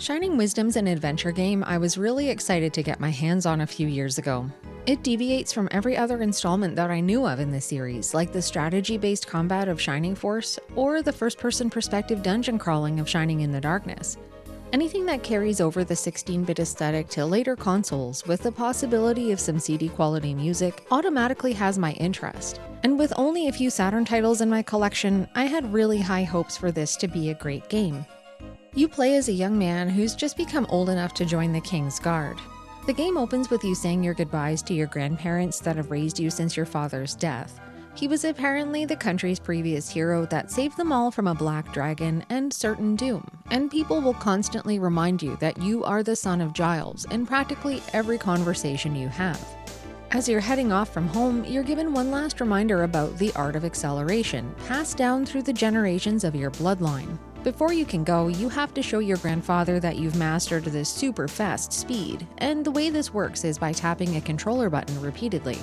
Shining Wisdom's an adventure game I was really excited to get my hands on a few years ago. It deviates from every other installment that I knew of in the series, like the strategy-based combat of Shining Force or the first-person perspective dungeon crawling of Shining in the Darkness. Anything that carries over the 16-bit aesthetic to later consoles with the possibility of some CD-quality music automatically has my interest. And with only a few Saturn titles in my collection, I had really high hopes for this to be a great game. You play as a young man who's just become old enough to join the King's Guard. The game opens with you saying your goodbyes to your grandparents that have raised you since your father's death. He was apparently the country's previous hero that saved them all from a black dragon and certain doom, and people will constantly remind you that you are the son of Giles in practically every conversation you have. As you're heading off from home, you're given one last reminder about the art of acceleration, passed down through the generations of your bloodline. Before you can go, you have to show your grandfather that you've mastered this super fast speed, and the way this works is by tapping a controller button repeatedly.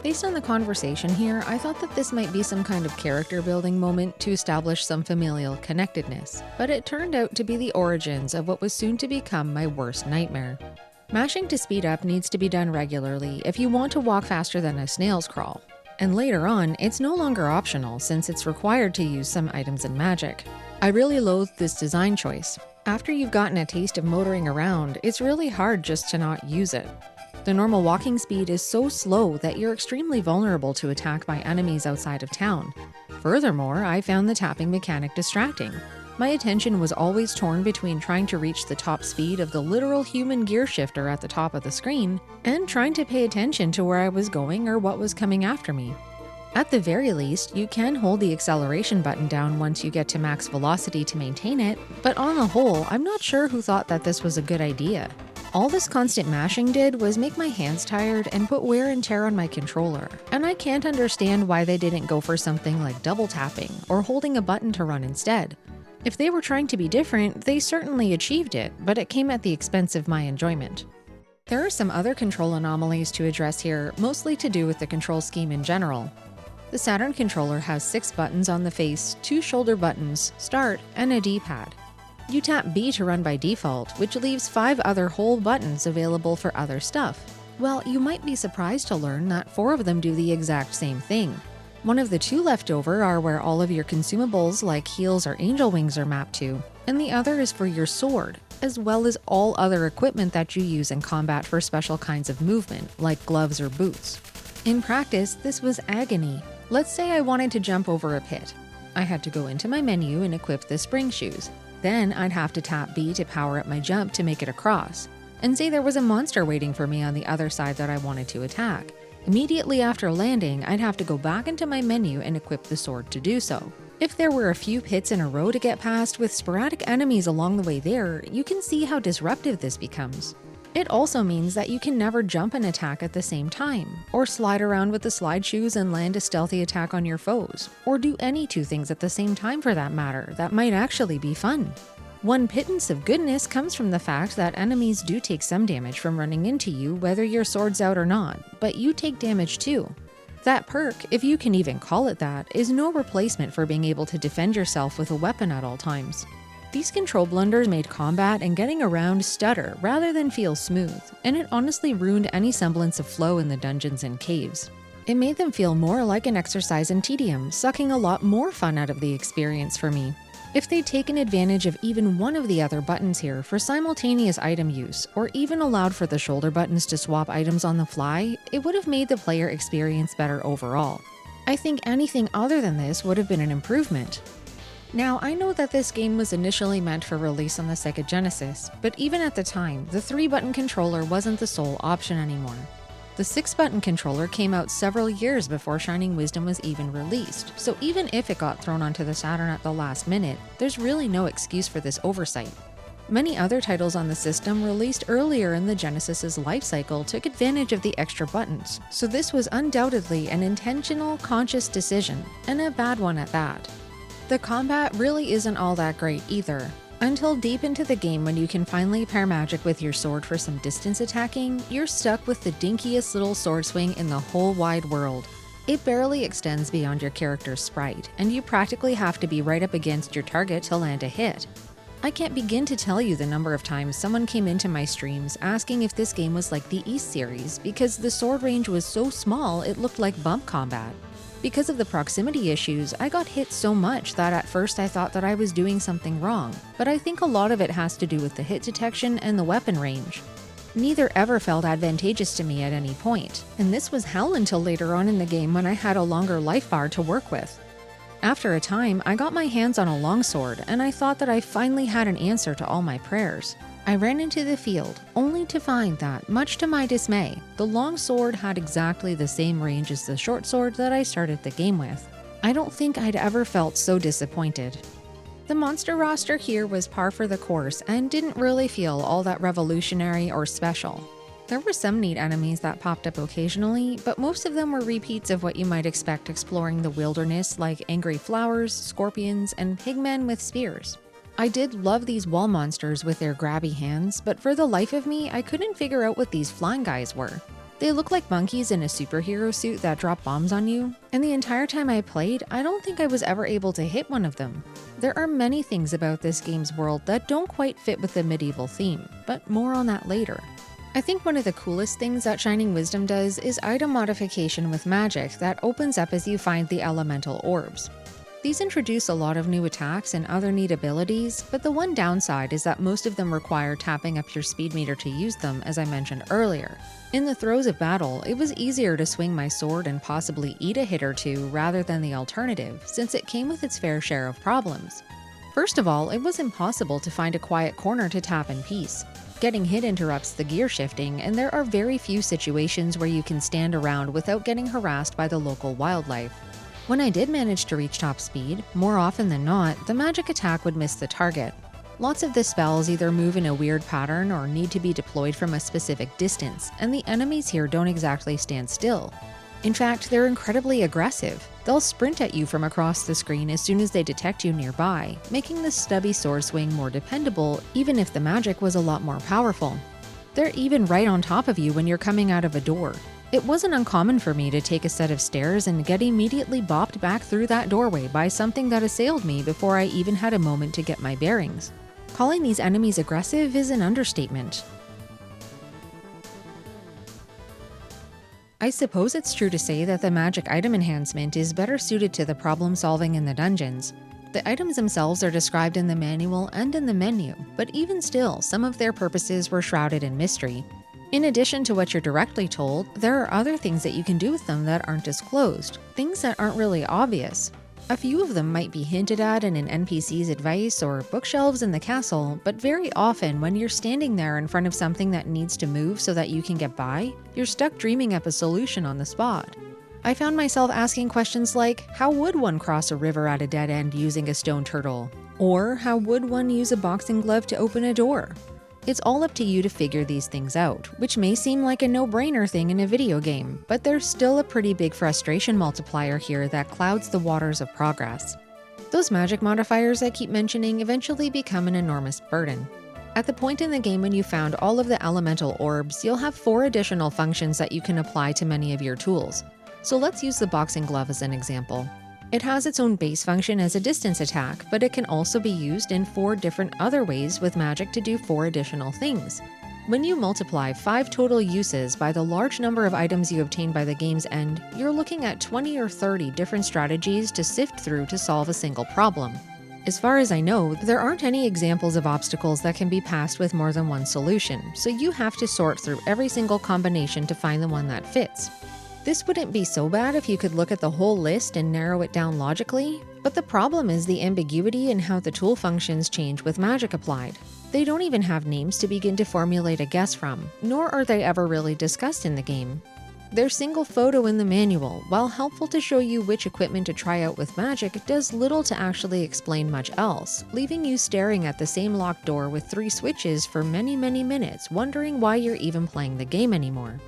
Based on the conversation here, I thought that this might be some kind of character building moment to establish some familial connectedness, but it turned out to be the origins of what was soon to become my worst nightmare. Mashing to speed up needs to be done regularly if you want to walk faster than a snail's crawl. And later on, it's no longer optional since it's required to use some items and magic. I really loathed this design choice. After you've gotten a taste of motoring around, it's really hard just to not use it. The normal walking speed is so slow that you're extremely vulnerable to attack by enemies outside of town. Furthermore, I found the tapping mechanic distracting. My attention was always torn between trying to reach the top speed of the literal human gear shifter at the top of the screen and trying to pay attention to where I was going or what was coming after me. At the very least, you can hold the acceleration button down once you get to max velocity to maintain it, but on the whole, I'm not sure who thought that this was a good idea. All this constant mashing did was make my hands tired and put wear and tear on my controller, and I can't understand why they didn't go for something like double tapping or holding a button to run instead. If they were trying to be different, they certainly achieved it, but it came at the expense of my enjoyment. There are some other control anomalies to address here, mostly to do with the control scheme in general. The Saturn controller has 6 buttons on the face, 2 shoulder buttons, start, and a D-pad. You tap B to run by default, which leaves 5 other whole buttons available for other stuff. Well, you might be surprised to learn that 4 of them do the exact same thing. One of the 2 left over are where all of your consumables like heals or angel wings are mapped to, and the other is for your sword, as well as all other equipment that you use in combat for special kinds of movement, like gloves or boots. In practice, this was agony. Let's say I wanted to jump over a pit. I had to go into my menu and equip the spring shoes. Then I'd have to tap B to power up my jump to make it across. And say there was a monster waiting for me on the other side that I wanted to attack. Immediately after landing, I'd have to go back into my menu and equip the sword to do so. If there were a few pits in a row to get past with sporadic enemies along the way there, you can see how disruptive this becomes. It also means that you can never jump and attack at the same time, or slide around with the slide shoes and land a stealthy attack on your foes, or do any 2 things at the same time for that matter that might actually be fun. One pittance of goodness comes from the fact that enemies do take some damage from running into you whether your sword's out or not, but you take damage too. That perk, if you can even call it that, is no replacement for being able to defend yourself with a weapon at all times. These control blunders made combat and getting around stutter rather than feel smooth, and it honestly ruined any semblance of flow in the dungeons and caves. It made them feel more like an exercise in tedium, sucking a lot more fun out of the experience for me. If they'd taken advantage of even one of the other buttons here for simultaneous item use, or even allowed for the shoulder buttons to swap items on the fly, it would have made the player experience better overall. I think anything other than this would have been an improvement. Now, I know that this game was initially meant for release on the Sega Genesis, but even at the time, the 3-button controller wasn't the sole option anymore. The 6-button controller came out several years before Shining Wisdom was even released, so even if it got thrown onto the Saturn at the last minute, there's really no excuse for this oversight. Many other titles on the system released earlier in the Genesis's life cycle took advantage of the extra buttons, so this was undoubtedly an intentional, conscious decision, and a bad one at that. The combat really isn't all that great either. Until deep into the game when you can finally pair magic with your sword for some distance attacking, you're stuck with the dinkiest little sword swing in the whole wide world. It barely extends beyond your character's sprite, and you practically have to be right up against your target to land a hit. I can't begin to tell you the number of times someone came into my streams asking if this game was like the East series because the sword range was so small it looked like bump combat. Because of the proximity issues, I got hit so much that at first I thought that I was doing something wrong, but I think a lot of it has to do with the hit detection and the weapon range. Neither ever felt advantageous to me at any point, and this was hell until later on in the game when I had a longer life bar to work with. After a time, I got my hands on a longsword, and I thought that I finally had an answer to all my prayers. I ran into the field, only to find that, much to my dismay, the longsword had exactly the same range as the short sword that I started the game with. I don't think I'd ever felt so disappointed. The monster roster here was par for the course and didn't really feel all that revolutionary or special. There were some neat enemies that popped up occasionally, but most of them were repeats of what you might expect exploring the wilderness, like angry flowers, scorpions, and pigmen with spears. I did love these wall monsters with their grabby hands, but for the life of me, I couldn't figure out what these flying guys were. They look like monkeys in a superhero suit that drop bombs on you, and the entire time I played, I don't think I was ever able to hit one of them. There are many things about this game's world that don't quite fit with the medieval theme, but more on that later. I think one of the coolest things that Shining Wisdom does is item modification with magic that opens up as you find the elemental orbs. These introduce a lot of new attacks and other neat abilities, but the one downside is that most of them require tapping up your speed meter to use them, as I mentioned earlier. In the throes of battle, it was easier to swing my sword and possibly eat a hit or two rather than the alternative, since it came with its fair share of problems. First of all, it was impossible to find a quiet corner to tap in peace. Getting hit interrupts the gear shifting, and there are very few situations where you can stand around without getting harassed by the local wildlife. When I did manage to reach top speed, more often than not, the magic attack would miss the target. Lots of the spells either move in a weird pattern or need to be deployed from a specific distance, and the enemies here don't exactly stand still. In fact, they're incredibly aggressive. They'll sprint at you from across the screen as soon as they detect you nearby, making the stubby sword swing more dependable even if the magic was a lot more powerful. They're even right on top of you when you're coming out of a door. It wasn't uncommon for me to take a set of stairs and get immediately bopped back through that doorway by something that assailed me before I even had a moment to get my bearings. Calling these enemies aggressive is an understatement. I suppose it's true to say that the magic item enhancement is better suited to the problem solving in the dungeons. The items themselves are described in the manual and in the menu, but even still, some of their purposes were shrouded in mystery. In addition to what you're directly told, there are other things that you can do with them that aren't disclosed, things that aren't really obvious. A few of them might be hinted at in an NPC's advice or bookshelves in the castle, but very often when you're standing there in front of something that needs to move so that you can get by, you're stuck dreaming up a solution on the spot. I found myself asking questions like, how would one cross a river at a dead end using a stone turtle? Or how would one use a boxing glove to open a door? It's all up to you to figure these things out, which may seem like a no-brainer thing in a video game, but there's still a pretty big frustration multiplier here that clouds the waters of progress. Those magic modifiers I keep mentioning eventually become an enormous burden. At the point in the game when you found all of the elemental orbs, you'll have 4 additional functions that you can apply to many of your tools. So let's use the boxing glove as an example. It has its own base function as a distance attack, but it can also be used in 4 different other ways with magic to do 4 additional things. When you multiply 5 total uses by the large number of items you obtain by the game's end, you're looking at 20 or 30 different strategies to sift through to solve a single problem. As far as I know, there aren't any examples of obstacles that can be passed with more than one solution, so you have to sort through every single combination to find the one that fits. This wouldn't be so bad if you could look at the whole list and narrow it down logically, but the problem is the ambiguity in how the tool functions change with magic applied. They don't even have names to begin to formulate a guess from, nor are they ever really discussed in the game. Their single photo in the manual, while helpful to show you which equipment to try out with magic, does little to actually explain much else, leaving you staring at the same locked door with 3 switches for many minutes, wondering why you're even playing the game anymore.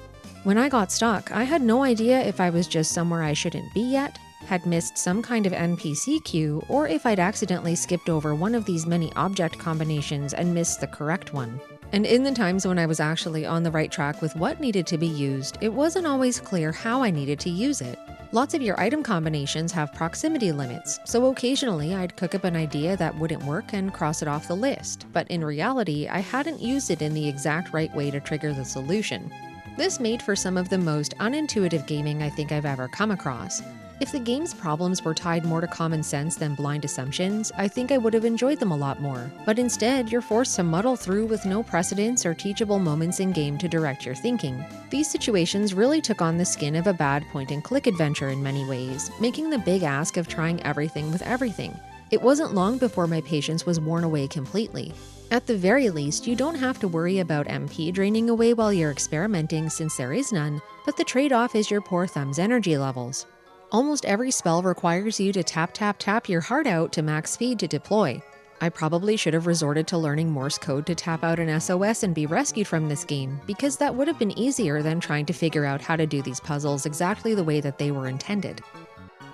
When I got stuck, I had no idea if I was just somewhere I shouldn't be yet, had missed some kind of NPC queue, or if I'd accidentally skipped over one of these many object combinations and missed the correct one. And in the times when I was actually on the right track with what needed to be used, it wasn't always clear how I needed to use it. Lots of your item combinations have proximity limits, so occasionally I'd cook up an idea that wouldn't work and cross it off the list, but in reality, I hadn't used it in the exact right way to trigger the solution. This made for some of the most unintuitive gaming I think I've ever come across. If the game's problems were tied more to common sense than blind assumptions, I think I would have enjoyed them a lot more. But instead, you're forced to muddle through with no precedents or teachable moments in-game to direct your thinking. These situations really took on the skin of a bad point-and-click adventure in many ways, making the big ask of trying everything with everything. It wasn't long before my patience was worn away completely. At the very least, you don't have to worry about MP draining away while you're experimenting since there is none, but the trade-off is your poor thumb's energy levels. Almost every spell requires you to tap your heart out to max speed to deploy. I probably should have resorted to learning Morse code to tap out an SOS and be rescued from this game, because that would have been easier than trying to figure out how to do these puzzles exactly the way that they were intended.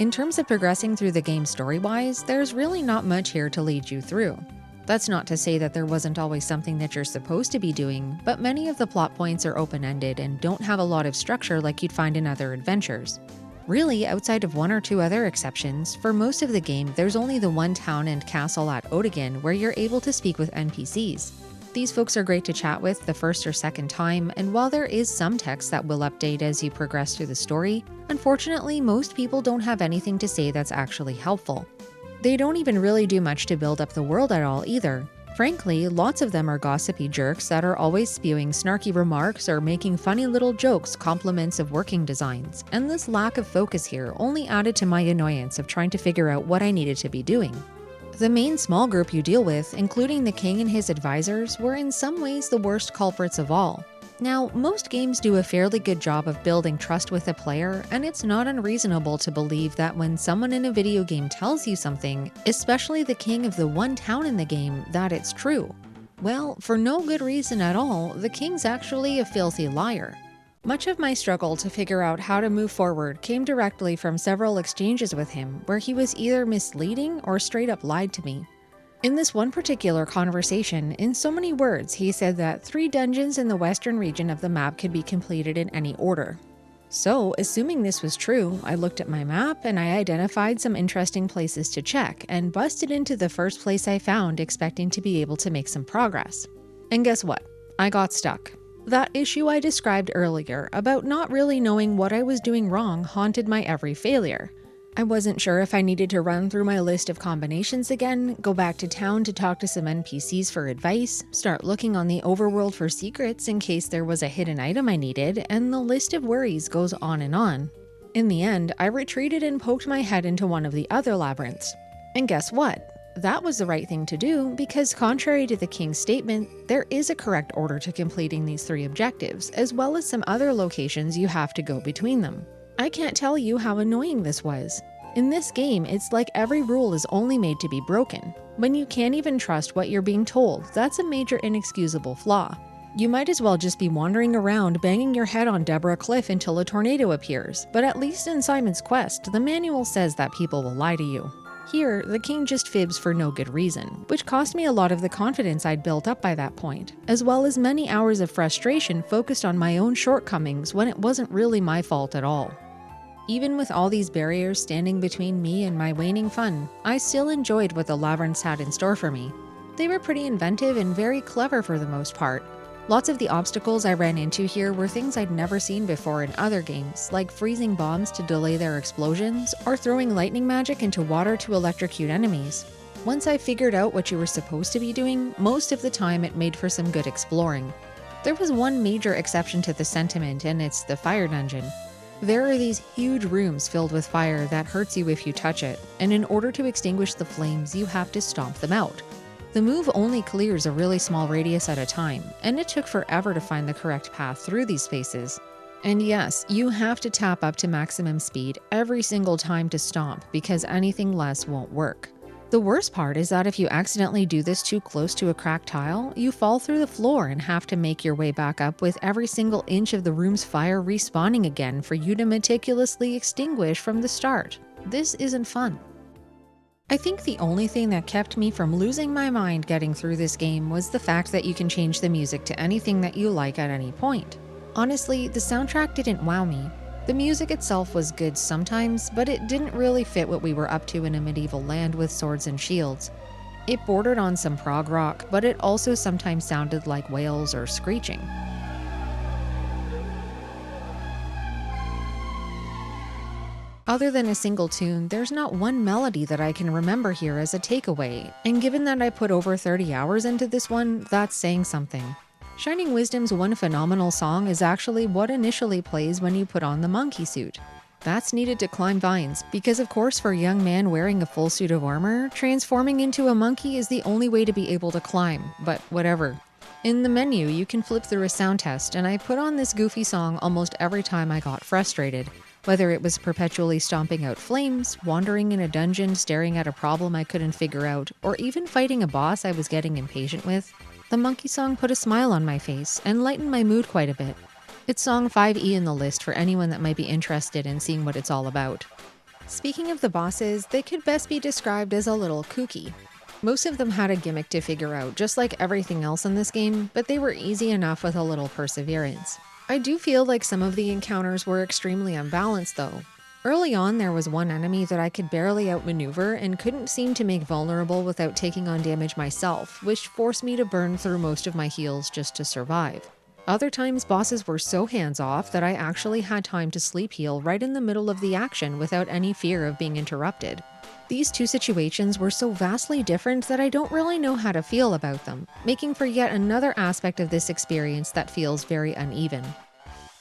In terms of progressing through the game story-wise, there's really not much here to lead you through. That's not to say that there wasn't always something that you're supposed to be doing, but many of the plot points are open-ended and don't have a lot of structure like you'd find in other adventures. Really, outside of one or two other exceptions, for most of the game there's only the one town and castle at Odegan where you're able to speak with NPCs. These folks are great to chat with the first or second time, and while there is some text that will update as you progress through the story, unfortunately most people don't have anything to say that's actually helpful. They don't even really do much to build up the world at all either. Frankly, lots of them are gossipy jerks that are always spewing snarky remarks or making funny little jokes compliments of working designs, and this lack of focus here only added to my annoyance of trying to figure out what I needed to be doing. The main small group you deal with, including the king and his advisors, were in some ways the worst culprits of all. Now, most games do a fairly good job of building trust with a player, and it's not unreasonable to believe that when someone in a video game tells you something, especially the king of the one town in the game, that it's true. Well, for no good reason at all, the king's actually a filthy liar. Much of my struggle to figure out how to move forward came directly from several exchanges with him, where he was either misleading or straight up lied to me. In this one particular conversation, in so many words, he said that 3 dungeons in the western region of the map could be completed in any order. So, assuming this was true, I looked at my map and I identified some interesting places to check and busted into the first place I found expecting to be able to make some progress. And guess what? I got stuck. That issue I described earlier about not really knowing what I was doing wrong haunted my every failure. I wasn't sure if I needed to run through my list of combinations again, go back to town to talk to some NPCs for advice, start looking on the overworld for secrets in case there was a hidden item I needed, and the list of worries goes on and on. In the end, I retreated and poked my head into one of the other labyrinths. And guess what? That was the right thing to do because contrary to the king's statement, there is a correct order to completing these 3 objectives, as well as some other locations you have to go between them. I can't tell you how annoying this was. In this game, it's like every rule is only made to be broken. When you can't even trust what you're being told, that's a major inexcusable flaw. You might as well just be wandering around banging your head on Deborah Cliff until a tornado appears, but at least in Simon's Quest, the manual says that people will lie to you. Here, the king just fibs for no good reason, which cost me a lot of the confidence I'd built up by that point, as well as many hours of frustration focused on my own shortcomings when it wasn't really my fault at all. Even with all these barriers standing between me and my waning fun, I still enjoyed what the labyrinths had in store for me. They were pretty inventive and very clever for the most part. Lots of the obstacles I ran into here were things I'd never seen before in other games, like freezing bombs to delay their explosions, or throwing lightning magic into water to electrocute enemies. Once I figured out what you were supposed to be doing, most of the time it made for some good exploring. There was one major exception to the sentiment, and it's the fire dungeon. There are these huge rooms filled with fire that hurts you if you touch it, and in order to extinguish the flames, you have to stomp them out. The move only clears a really small radius at a time, and it took forever to find the correct path through these spaces. And yes, you have to tap up to maximum speed every single time to stomp because anything less won't work. The worst part is that if you accidentally do this too close to a cracked tile, you fall through the floor and have to make your way back up with every single inch of the room's fire respawning again for you to meticulously extinguish from the start. This isn't fun. I think the only thing that kept me from losing my mind getting through this game was the fact that you can change the music to anything that you like at any point. Honestly, the soundtrack didn't wow me. The music itself was good sometimes, but it didn't really fit what we were up to in a medieval land with swords and shields. It bordered on some prog rock, but it also sometimes sounded like wails or screeching. Other than a single tune, there's not one melody that I can remember here as a takeaway, and given that I put over 30 hours into this one, that's saying something. Shining Wisdom's one phenomenal song is actually what initially plays when you put on the monkey suit. That's needed to climb vines, because of course for a young man wearing a full suit of armor, transforming into a monkey is the only way to be able to climb, but whatever. In the menu, you can flip through a sound test, and I put on this goofy song almost every time I got frustrated. Whether it was perpetually stomping out flames, wandering in a dungeon staring at a problem I couldn't figure out, or even fighting a boss I was getting impatient with, the monkey song put a smile on my face and lightened my mood quite a bit. It's song 5E in the list for anyone that might be interested in seeing what it's all about. Speaking of the bosses, they could best be described as a little kooky. Most of them had a gimmick to figure out, just like everything else in this game, but they were easy enough with a little perseverance. I do feel like some of the encounters were extremely unbalanced though. Early on, there was one enemy that I could barely outmaneuver and couldn't seem to make vulnerable without taking on damage myself, which forced me to burn through most of my heals just to survive. Other times, bosses were so hands-off that I actually had time to sleep heal right in the middle of the action without any fear of being interrupted. These two situations were so vastly different that I don't really know how to feel about them, making for yet another aspect of this experience that feels very uneven.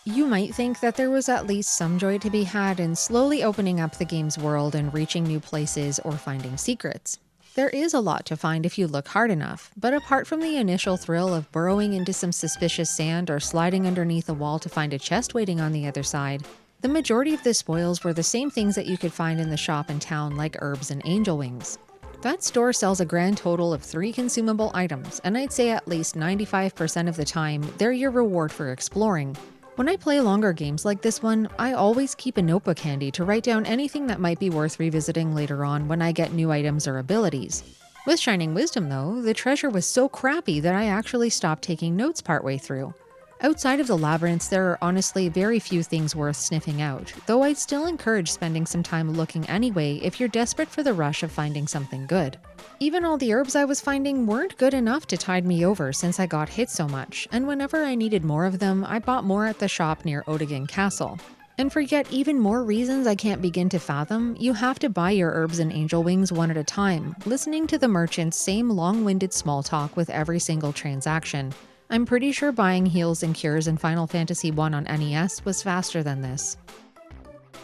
You might think that there was at least some joy to be had in slowly opening up the game's world and reaching new places or finding secrets. There is a lot to find if you look hard enough, but apart from the initial thrill of burrowing into some suspicious sand or sliding underneath a wall to find a chest waiting on the other side, the majority of the spoils were the same things that you could find in the shop in town like herbs and angel wings. That store sells a grand total of 3 consumable items, and I'd say at least 95% of the time, they're your reward for exploring. When I play longer games like this one, I always keep a notebook handy to write down anything that might be worth revisiting later on when I get new items or abilities. With Shining Wisdom though, the treasure was so crappy that I actually stopped taking notes partway through. Outside of the labyrinths, there are honestly very few things worth sniffing out, though I'd still encourage spending some time looking anyway if you're desperate for the rush of finding something good. Even all the herbs I was finding weren't good enough to tide me over since I got hit so much, and whenever I needed more of them, I bought more at the shop near Odegan Castle. And for yet even more reasons I can't begin to fathom, you have to buy your herbs and angel wings one at a time, listening to the merchant's same long-winded small talk with every single transaction. I'm pretty sure buying heals and cures in Final Fantasy I on NES was faster than this.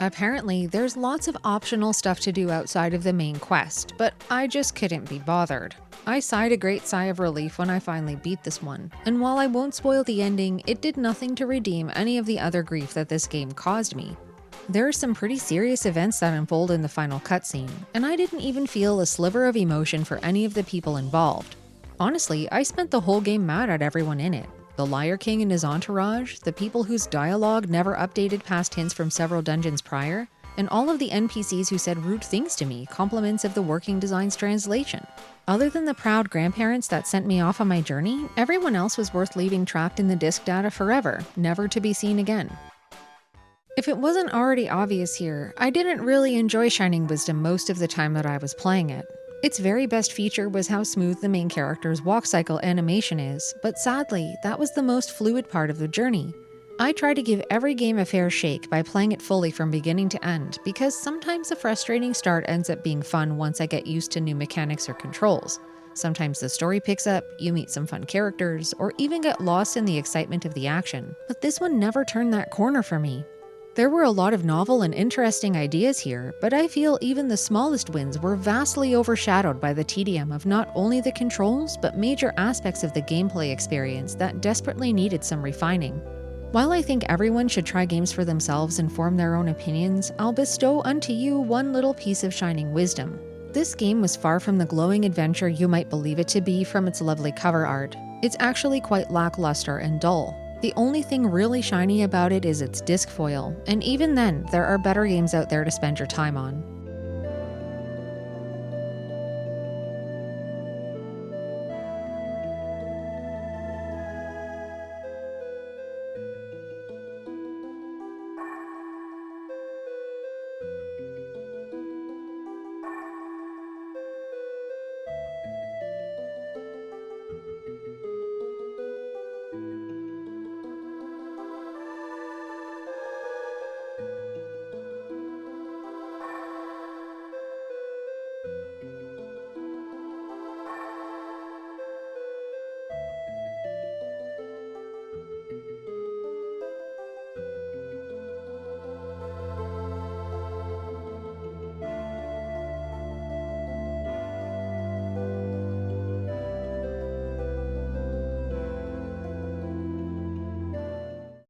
Apparently, there's lots of optional stuff to do outside of the main quest, but I just couldn't be bothered. I sighed a great sigh of relief when I finally beat this one, and while I won't spoil the ending, it did nothing to redeem any of the other grief that this game caused me. There are some pretty serious events that unfold in the final cutscene, and I didn't even feel a sliver of emotion for any of the people involved. Honestly, I spent the whole game mad at everyone in it. The Liar King and his entourage, the people whose dialogue never updated past hints from several dungeons prior, and all of the NPCs who said rude things to me, compliments of the Working Designs translation. Other than the proud grandparents that sent me off on my journey, everyone else was worth leaving trapped in the disk data forever, never to be seen again. If it wasn't already obvious here, I didn't really enjoy Shining Wisdom most of the time that I was playing it. Its very best feature was how smooth the main character's walk cycle animation is, but sadly, that was the most fluid part of the journey. I try to give every game a fair shake by playing it fully from beginning to end, because sometimes a frustrating start ends up being fun once I get used to new mechanics or controls. Sometimes the story picks up, you meet some fun characters, or even get lost in the excitement of the action, but this one never turned that corner for me. There were a lot of novel and interesting ideas here, but I feel even the smallest wins were vastly overshadowed by the tedium of not only the controls, but major aspects of the gameplay experience that desperately needed some refining. While I think everyone should try games for themselves and form their own opinions, I'll bestow unto you one little piece of Shining Wisdom. This game was far from the glowing adventure you might believe it to be from its lovely cover art. It's actually quite lackluster and dull. The only thing really shiny about it is its disc foil, and even then, there are better games out there to spend your time on.